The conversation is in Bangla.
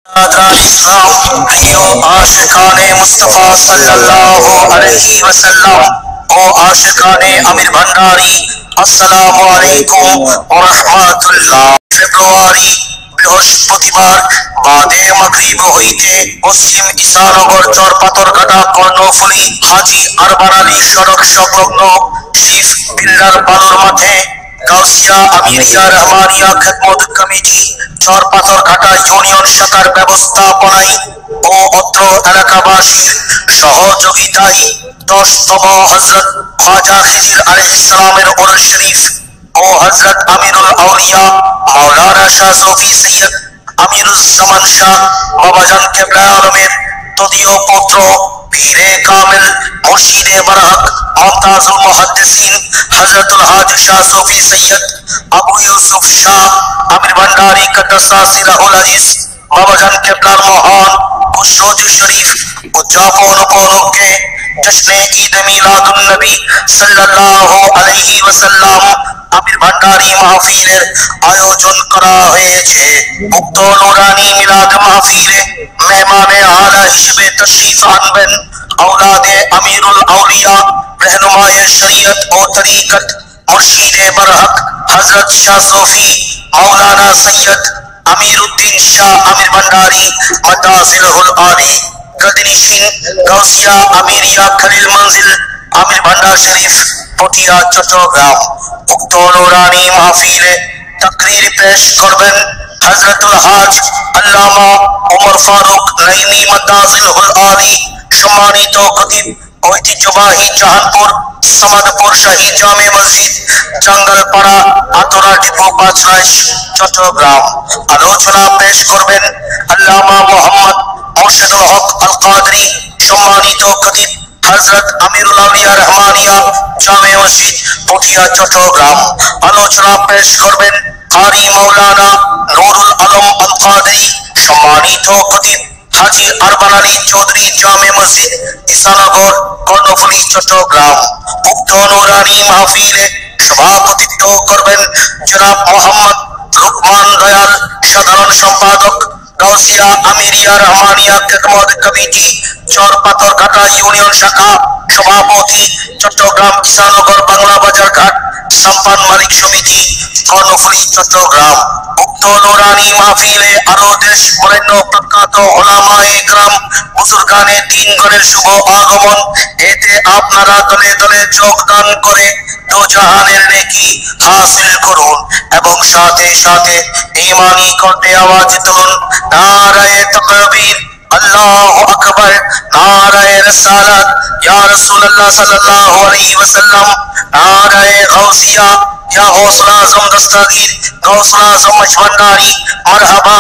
প্রিয় আশিকানে মুস্তাফা সাল্লাল্লাহু আলাইহি ওয়াসাল্লাম ও আশিকানে আমির ভান্ডারী, আসসালামু আলাইকুম ওয়া রাহমাতুল্লাহ। ফেব্রুয়ারি বৃহস্পতিবার বাদে মাগরিব হইতে পশ্চিম ঈশানগর চর পাথরঘাটা কর্ণফুলী হাজী আরমান আলী সড়ক সংলগ্ন শিফ বিল্লার বালুর মাঠে গাউসিয়া আমিরিয়া রহমানিয়া খেদমত কমিটি চর পাথরঘাটা ইউনিয়ন শাখার ব্যবস্থাপনায় ও অত্র এলাকাবাসীর সহযোগিতায় 10তম হযরত খ্বাজা খিজির আলাইহিস সালামের ওরস শরীফ ও হযরত আমিরুল আউলিয়া মাওলানা শাহ সুফি সৈয়দ আমিরুজ্জামান শাহ বাবাজান কেবলা আলমের তদীয় পুত্র পীরে কামিল মুর্শিদে বারহক মুমতাজুল মুহাদ্দিসিন হযরতুল হাজী শাহ সুফি সৈয়দ আবু ইউসুফ শাহ আমির ভান্ডারী কদ্দাসা সিরাহুল আজিজ বাবাজান কেবলার মহান খুশরোজ শরীফ উদযাপন উপলক্ষে জশ্নে ঈদ মিলাদুন নবী সাল্লাল্লাহু আলাইহি ওয়াসাল্লাম আমির ভান্ডারী মাহফিলের আয়োজন করা হয়েছে। উক্ত নুরানি মিলাদ মাহফিলে মেহমানে আলা হিসেবে তশরিফ আনবেন আওলাদে আমিরুল আউলিয়া रहनुमाए शरीयत और तरीकत मुर्शिदे बरहक हजरत शाह सूफी मौलाना सैयद अमीरुद्दीन शाह आमिर भंडारी मदासिलहुल आली कदनिशीन गौसिया अमीरिया खलील मंजिल आमिर भंडार शरीफ पटिया चट्टग्राम। उक्त नूरानी महफिले तकरीर पेश करबेन हजरतुल हाज अल्लामा उमर फारूक नईमी मदासिलहुल आली सम्मानित खतीब ঐতিহ্যবাহী জাহানপুর সামাদপুর শাহী জামে মসজিদ জঙ্গলপাড়া আতরা ডিপো পাঁচরাইশ চট্টগ্রাম। আলোচনা পেশ করবেন আল্লামা মোহাম্মদ মুর্শিদুল হক আল কাদরি সম্মানিত খতিব হযরত আমিরুল আউলিয়া রহমানিয়া জামে মসজিদ পটিয়া চট্টগ্রাম। আলোচনা পেশ করবেন কারি মাওলানা নুরুল আলম আল কাদরি সম্মানিত খতিব হাজী আরমান আলী চৌধুরী জামে মসজিদ ঈশানগর কর্ণফুলী চট্টগ্রাম। উক্ত নুরানি মাহফিলে সভাপতিত্ব করবেন জনাব মোহাম্মদ রুকমান দয়াল সাধারণ সম্পাদক গাউসিয়া আমিরিয়া রহমানিয়া খেদমত কমিটি চর পাথরঘাটা ইউনিয়ন শাখা সভাপতি চট্টগ্রাম ঈশানগর বাংলা বাজার ঘাট সাম্পান মালিক সমিতি কর্ণফুলী চট্টগ্রাম। উক্ত নুরানি মাহফিলে আরো দেশ বরেণ্য প্রখ্যাত ওলামায়ে ইকরাম বুজুর্গানে দিন গণের শুভ আগমন। এতে আপনারা দলে দলে যোগদান করে দো জাহানের নেকি হাসিল করুন এবং সাথে সাথে ঈমানি কণ্ঠে আওয়াজ তুলুন নারায়ে তাকবীর আল্লাহু আকবার নারায়ে রিসালাত ইয়া রাসূলুল্লাহ সাল্লাল্লাহু আলাইহি ওয়াসাল্লাম নারায়ে গাউসিয়া या हौसला आजम दस्तगीर गौसला आजम मजभंडारी मरहबा।